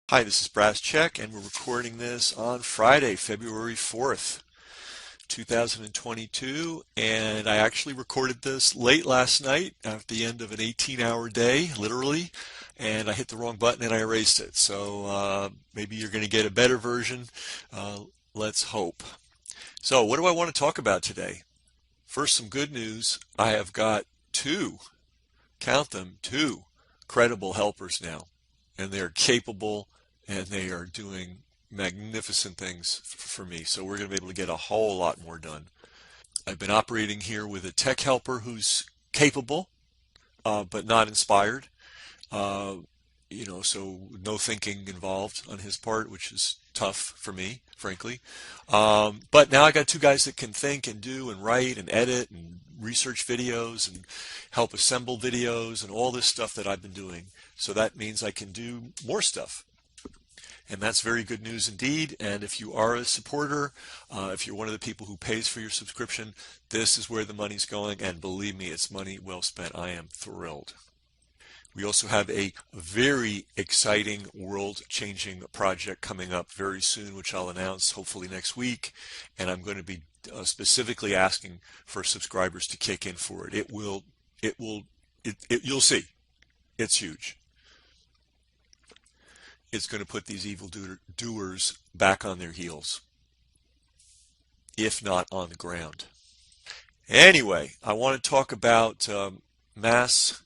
Hi, this is Brass Check, and we're recording this on Friday, February 4th, 2022. And I actually recorded this late last night at the end of an 18-hour day, literally, and I hit the wrong button and I erased it. So maybe you're going to get a better version. Uh, let's hope. So, what do I want to talk about today? First, some good news. I have got count them, two credible helpers now, and they're capable and they are doing magnificent things for me. So we're going to be able to get a whole lot more done. I've been operating here with a tech helper who's capable, but not inspired. Uh, so no thinking involved on his part, which is tough for me, frankly. But now I got two guys that can think and do and write and edit and research videos and help assemble videos and all this stuff that I've been doing. So that means I can do more stuff. And that's very good news indeed. And if you are a supporter, if you're one of the people who pays for your subscription, this is where the money's going. And believe me, it's money well spent. I am thrilled. We also have a very exciting world-changing project coming up very soon, which I'll announce hopefully next week. And I'm going to be specifically asking for subscribers to kick in for it. You'll see. It's huge. It's going to put these evil doers back on their heels, if not on the ground. Anyway, I want to talk about mass,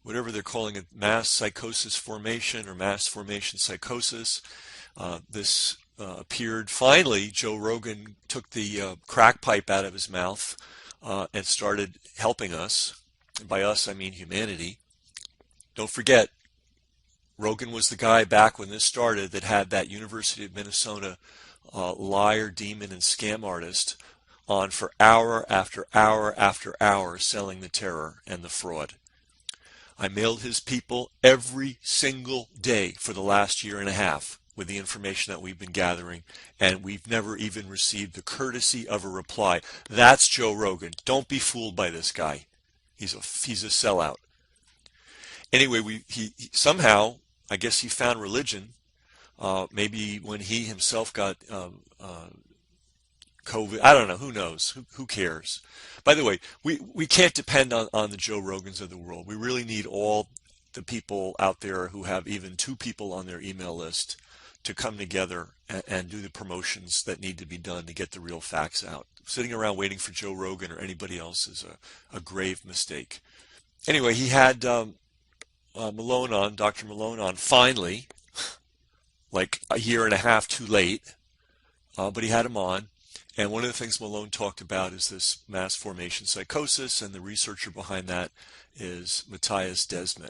whatever they're calling it, mass psychosis formation or mass formation psychosis. This appeared finally. Joe Rogan took the crack pipe out of his mouth and started helping us. And by us, I mean humanity. Don't forget, Rogan was the guy back when this started that had that University of Minnesota liar, demon, and scam artist on for hour after hour after hour selling the terror and the fraud. I mailed his people every single day for the last year and a half with the information that we've been gathering, and we've never even received the courtesy of a reply. That's Joe Rogan. Don't be fooled by this guy. He's a sellout. Anyway, he somehow, I guess he found religion. Maybe when he himself got COVID, I don't know. Who knows? Who cares? By the way, we can't depend on the Joe Rogans of the world. We really need all the people out there who have even two people on their email list to come together and do the promotions that need to be done to get the real facts out. Sitting around waiting for Joe Rogan or anybody else is a grave mistake. Anyway, he had Dr. Malone on finally, like a year and a half too late, but he had him on. And one of the things Malone talked about is this mass formation psychosis, and the researcher behind that is Mattias Desmet.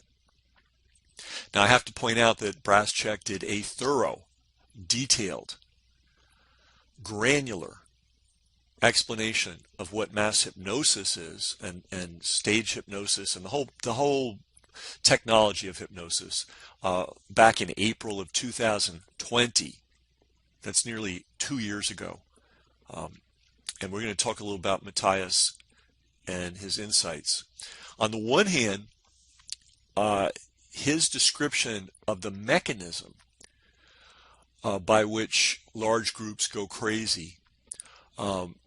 Now, I have to point out that Brass Check did a thorough, detailed, granular explanation of what mass hypnosis is and stage hypnosis and the whole technology of hypnosis back in April of 2020. That's nearly 2 years ago. And we're going to talk a little about Mattias and his insights. On the one hand, his description of the mechanism by which large groups go crazy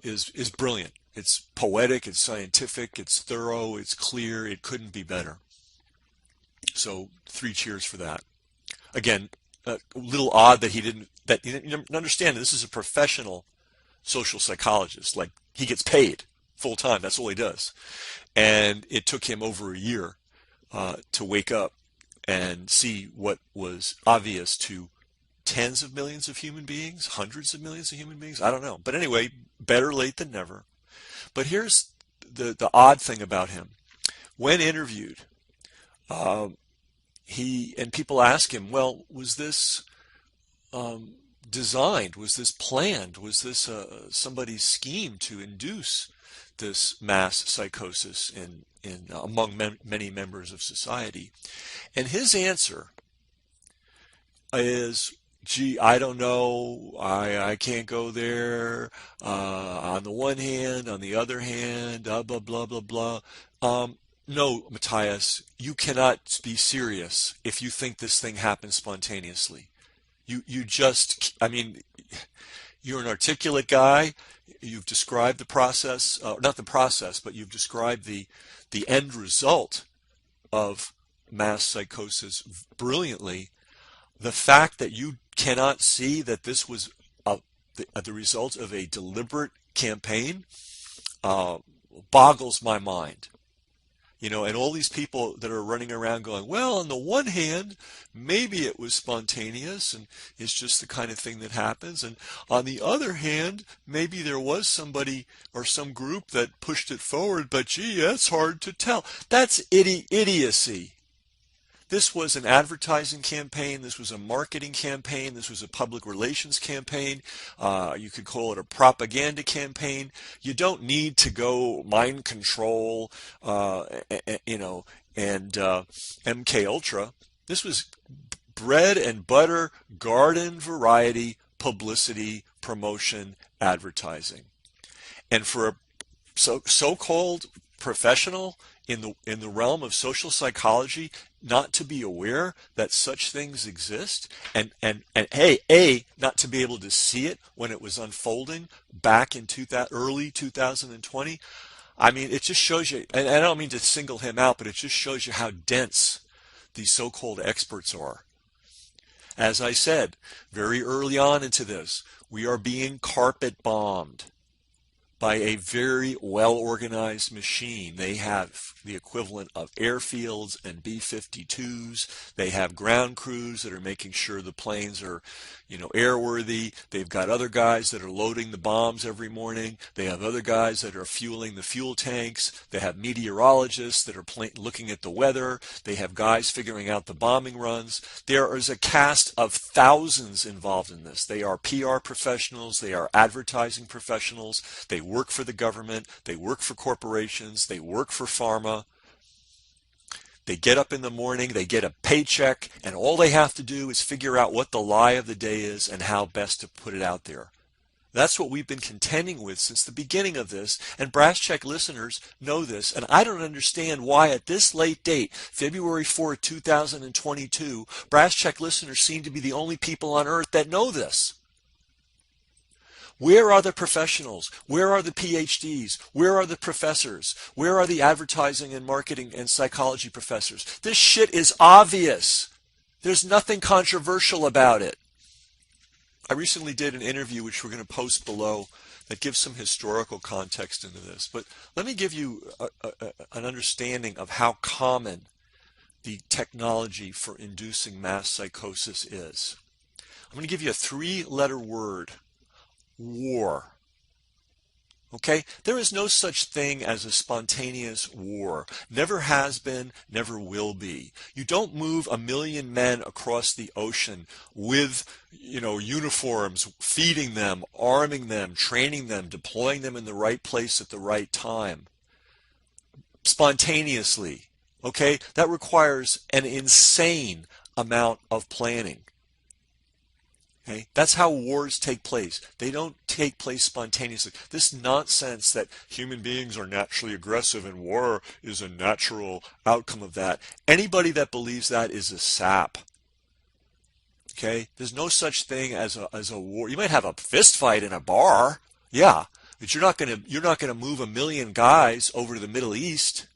is brilliant. It's poetic, it's scientific, it's thorough, it's clear. It couldn't be better. So 3 cheers for that. Again, a little odd that he didn't understand. This is a professional social psychologist. Like, he gets paid full time. That's all he does. And it took him over a year to wake up and see what was obvious to tens of millions of human beings, hundreds of millions of human beings. I don't know. But anyway, better late than never. But here's the odd thing about him. When interviewed, people ask him, well, was this designed? Was this planned? Was this somebody's scheme to induce this mass psychosis among many members of society? And his answer is, gee, I don't know. I can't go there. On the one hand, on the other hand, blah, blah, blah, blah. No, Mattias, you cannot be serious if you think this thing happens spontaneously. You just, I mean, you're an articulate guy. You've described the process, not the process, but you've described the end result of mass psychosis brilliantly. The fact that you cannot see that this was the result of a deliberate campaign uh, boggles my mind. And all these people that are running around going, well, on the one hand, maybe it was spontaneous and it's just the kind of thing that happens. And on the other hand, maybe there was somebody or some group that pushed it forward, but gee, that's hard to tell. That's idiocy. This was an advertising campaign. This was a marketing campaign. This was a public relations campaign. You could call it a propaganda campaign. You don't need to go mind control, and MK Ultra. This was bread and butter, garden variety publicity, promotion, advertising. And for a so-called professional in the realm of social psychology not to be aware that such things exist and not to be able to see it when it was unfolding back in early 2020. I mean, it just shows you, and I don't mean to single him out, but it just shows you how dense these so-called experts are. As I said very early on into this, we are being carpet bombed by a very well-organized machine. They have the equivalent of airfields and B-52s. They have ground crews that are making sure the planes are, airworthy. They've got other guys that are loading the bombs every morning. They have other guys that are fueling the fuel tanks. They have meteorologists that are looking at the weather. They have guys figuring out the bombing runs. There is a cast of thousands involved in this. They are PR professionals. They are advertising professionals. They work for the government, they work for corporations, they work for pharma. They get up in the morning, they get a paycheck, and all they have to do is figure out what the lie of the day is and how best to put it out there. That's what we've been contending with since the beginning of this, and Brass Check listeners know this, and I don't understand why at this late date, February 4th, 2022, Brass Check listeners seem to be the only people on earth that know this. Where are the professionals? Where are the PhDs? Where are the professors? Where are the advertising and marketing and psychology professors? This shit is obvious. There's nothing controversial about it. I recently did an interview, which we're going to post below, that gives some historical context into this. But let me give you an understanding of how common the technology for inducing mass psychosis is. I'm going to give you a three-letter word. War. Okay? There is no such thing as a spontaneous war. Never has been, never will be. You don't move 1 million men across the ocean with, uniforms, feeding them, arming them, training them, deploying them in the right place at the right time. Spontaneously. Okay? That requires an insane amount of planning. Okay? That's how wars take place. They don't take place spontaneously. This nonsense that human beings are naturally aggressive and war is a natural outcome of that. Anybody that believes that is a sap. Okay? There's no such thing as a war. You might have a fist fight in a bar, yeah, but you're not gonna move 1 million guys over to the Middle East.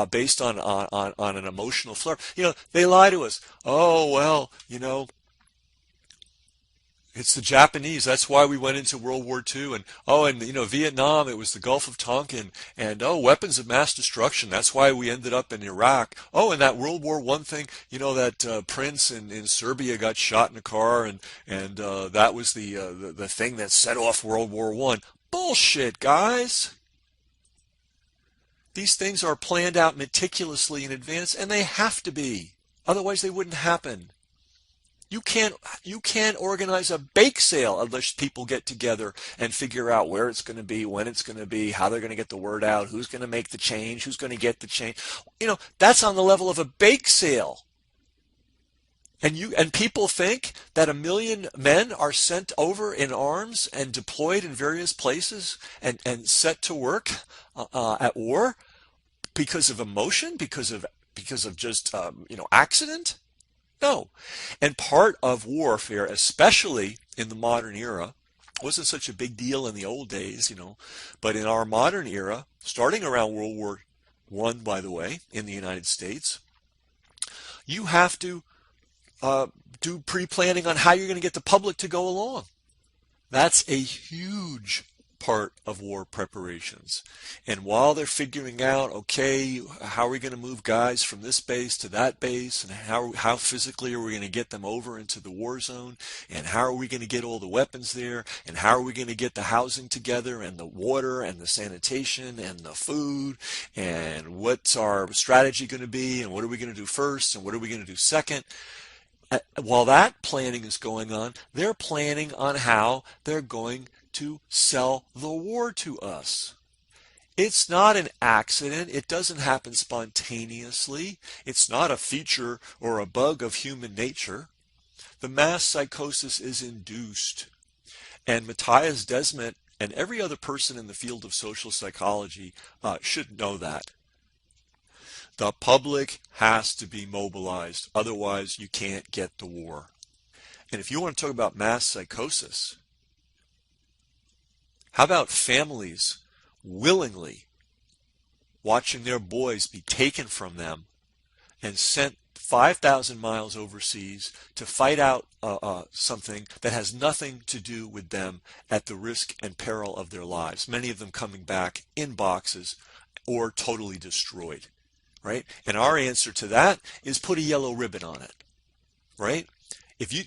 Based on an emotional flirt. They lie to us. Oh, well, it's the Japanese. That's why we went into World War II. And Vietnam, it was the Gulf of Tonkin. And weapons of mass destruction. That's why we ended up in Iraq. Oh, and that World War I thing, that prince in Serbia got shot in a car, and that was the thing that set off World War I. Bullshit, guys. These things are planned out meticulously in advance, and they have to be. Otherwise, they wouldn't happen. You can't organize a bake sale unless people get together and figure out where it's going to be, when it's going to be, how they're going to get the word out, who's going to make the change, who's going to get the change. That's on the level of a bake sale. And people think that 1 million men are sent over in arms and deployed in various places and set to work at war because of emotion, because of just accident. No. And part of warfare, especially in the modern era, wasn't such a big deal in the old days, but in our modern era, starting around World War One, by the way, in the United States, you have to uh, do pre-planning on how you're going to get the public to go along. That's a huge part of war preparations. And while they're figuring out, okay, how are we going to move guys from this base to that base, and how physically are we going to get them over into the war zone, and how are we going to get all the weapons there, and how are we going to get the housing together, and the water, and the sanitation, and the food, and what's our strategy going to be, and what are we going to do first, and what are we going to do second. While that planning is going on, they're planning on how they're going to sell the war to us. It's not an accident. It doesn't happen spontaneously. It's not a feature or a bug of human nature. The mass psychosis is induced. And Matthias Desmet and every other person in the field of social psychology should know that. The public has to be mobilized. Otherwise, you can't get the war. And if you want to talk about mass psychosis, how about families willingly watching their boys be taken from them and sent 5,000 miles overseas to fight out something that has nothing to do with them at the risk and peril of their lives, many of them coming back in boxes or totally destroyed, right? And our answer to that is put a yellow ribbon on it, right?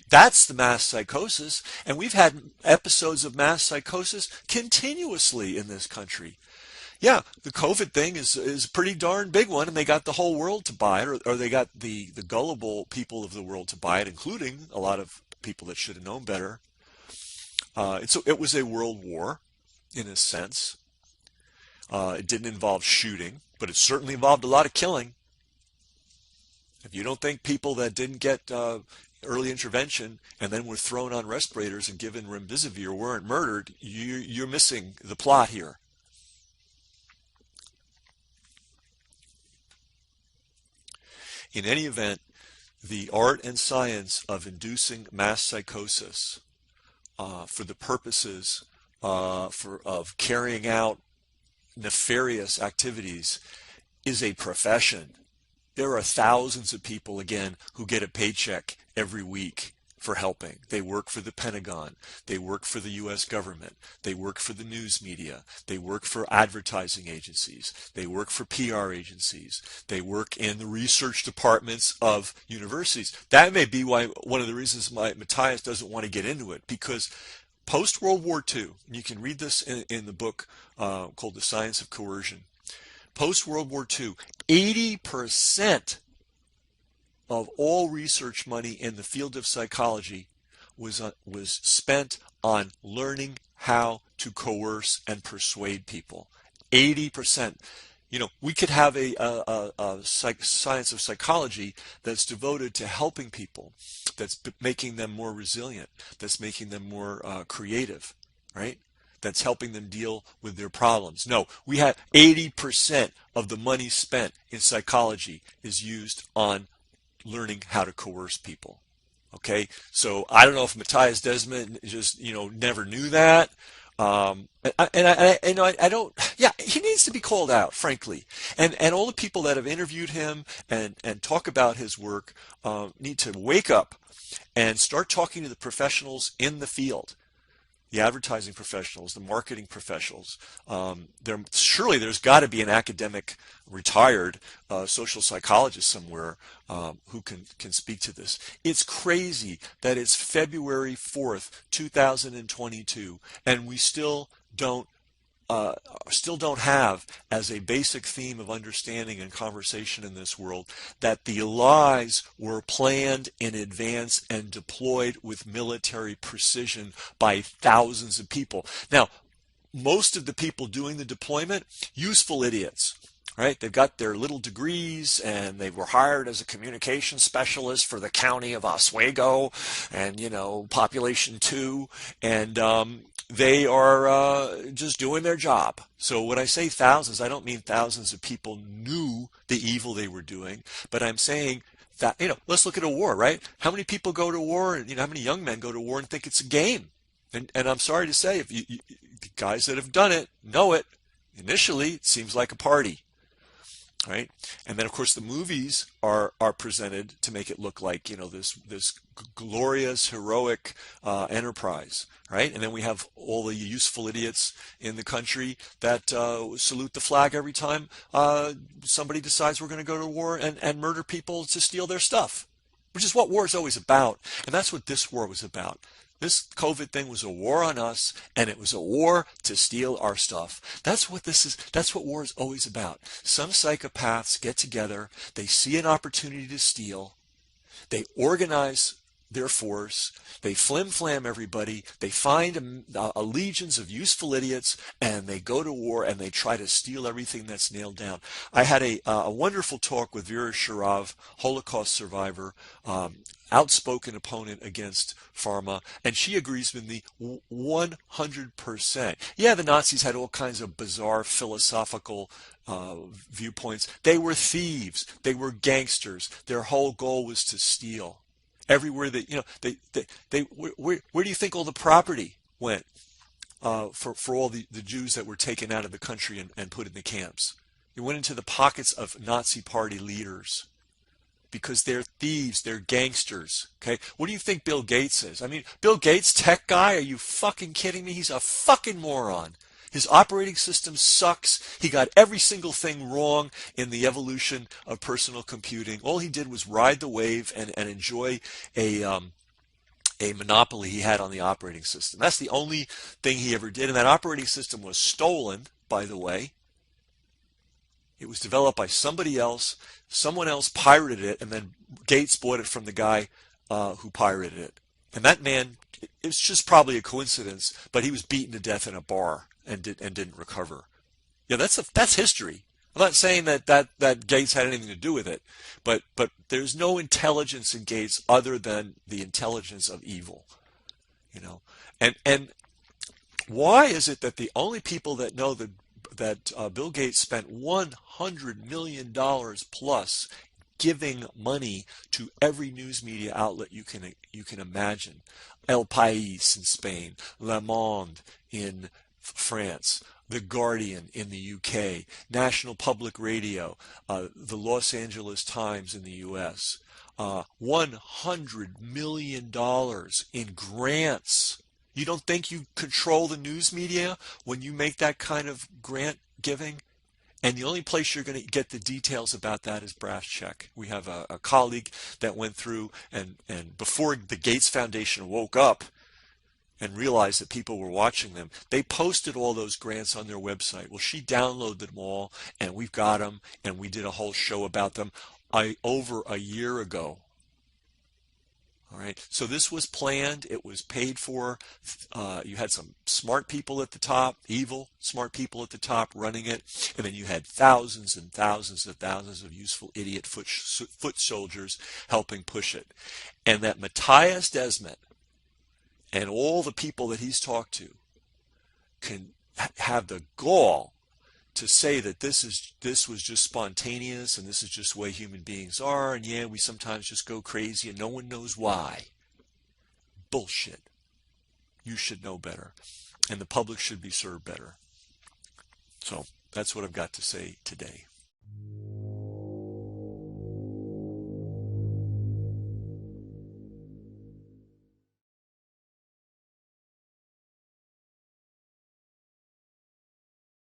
That's the mass psychosis, and we've had episodes of mass psychosis continuously in this country. Yeah, the COVID thing is a pretty darn big one, and they got the whole world to buy it, or they got the gullible people of the world to buy it, including a lot of people that should have known better. It was a world war, in a sense. It didn't involve shooting, but it certainly involved a lot of killing. If you don't think people that didn't get early intervention and then were thrown on respirators and given remdesivir weren't murdered, you're missing the plot here. In any event, the art and science of inducing mass psychosis for the purposes of carrying out nefarious activities is a profession. There are thousands of people, again, who get a paycheck every week for helping. They work for the Pentagon. They work for the U.S. government. They work for the news media. They work for advertising agencies. They work for PR agencies. They work in the research departments of universities. That may be why one of the reasons Matthias doesn't want to get into it, because post-World War II, and you can read this in the book called The Science of Coercion, post-World War II, 80% of all research money in the field of psychology was spent on learning how to coerce and persuade people. 80%. We could have a science of psychology that's devoted to helping people, that's making them more resilient, that's making them more creative, right? That's helping them deal with their problems. No, we have 80% of the money spent in psychology is used on learning how to coerce people. Okay, so I don't know if Matthias Desmet just never knew that. I don't. Yeah, he needs to be called out, frankly. And all the people that have interviewed him and talk about his work need to wake up and start talking to the professionals in the field, the advertising professionals, the marketing professionals. Surely there's got to be an academic retired social psychologist somewhere who can speak to this. It's crazy that it's February 4th, 2022, and we still don't have as a basic theme of understanding and conversation in this world that the lies were planned in advance and deployed with military precision by thousands of people. Now, most of the people doing the deployment, useful idiots. Right? They've got their little degrees, and they were hired as a communication specialist for the county of Oswego, and population 2, and they are just doing their job. So when I say thousands, I don't mean thousands of people knew the evil they were doing, but I'm saying That, let's look at a war, right? How many people go to war, and how many young men go to war and think it's a game? And I'm sorry to say, if the guys that have done it know it. Initially, it seems like a party, right? And then, of course, the movies are presented to make it look like this glorious, heroic enterprise, right? And then we have all the useful idiots in the country that salute the flag every time somebody decides we're going to go to war and murder people to steal their stuff, which is what war is always about. And that's what this war was about. This COVID thing was a war on us, and it was a war to steal our stuff. That's what this is. That's what war is always about. Some psychopaths get together, they see an opportunity to steal, they organize their force, they flim-flam everybody, they find a legions of useful idiots, and they go to war and they try to steal everything that's nailed down. I had a wonderful talk with Vera Sharav, Holocaust survivor, outspoken opponent against pharma, and she agrees with me 100%. Yeah, the Nazis had all kinds of bizarre philosophical viewpoints. They were thieves. They were gangsters. Their whole goal was to steal. Everywhere that where do you think all the property went for all the Jews that were taken out of the country and put in the camps? It went into the pockets of Nazi party leaders because they're thieves, they're gangsters. Okay, what do you think Bill Gates is? I mean, Bill Gates, tech guy? Are you fucking kidding me? He's a fucking moron. His operating system sucks. He got every single thing wrong in the evolution of personal computing. All he did was ride the wave and enjoy a monopoly he had on the operating system. That's the only thing he ever did. And that operating system was stolen, by the way. It was developed by somebody else. Someone else pirated it, and then Gates bought it from the guy who pirated it. And that man, it's just probably a coincidence, but he was beaten to death in a bar and didn't recover. Yeah, that's history. I'm not saying that Gates had anything to do with it, but there's no intelligence in Gates other than the intelligence of evil, And why is it that the only people that know that Bill Gates spent $100 million plus giving money to every news media outlet you can imagine? El País in Spain, Le Monde in France, The Guardian in the UK, National Public Radio, the Los Angeles Times in the US, $100 million in grants. You don't think you control the news media when you make that kind of grant giving? And the only place you're going to get the details about that is Brass Check. We have a colleague that went through and before the Gates Foundation woke up and realized that people were watching them, they posted all those grants on their website. Well, she downloaded them all, and we've got them, and we did a whole show about them over a year ago. All right, so this was planned. It was paid for. You had some smart people at the top, evil smart people at the top running it, and then you had thousands and thousands and thousands of useful idiot foot soldiers helping push it. And that Matthias Desmet and all the people that he's talked to can have the gall to say that this was just spontaneous and this is just the way human beings are, and yeah, we sometimes just go crazy and no one knows why. Bullshit. You should know better, and the public should be served better. So that's what I've got to say today.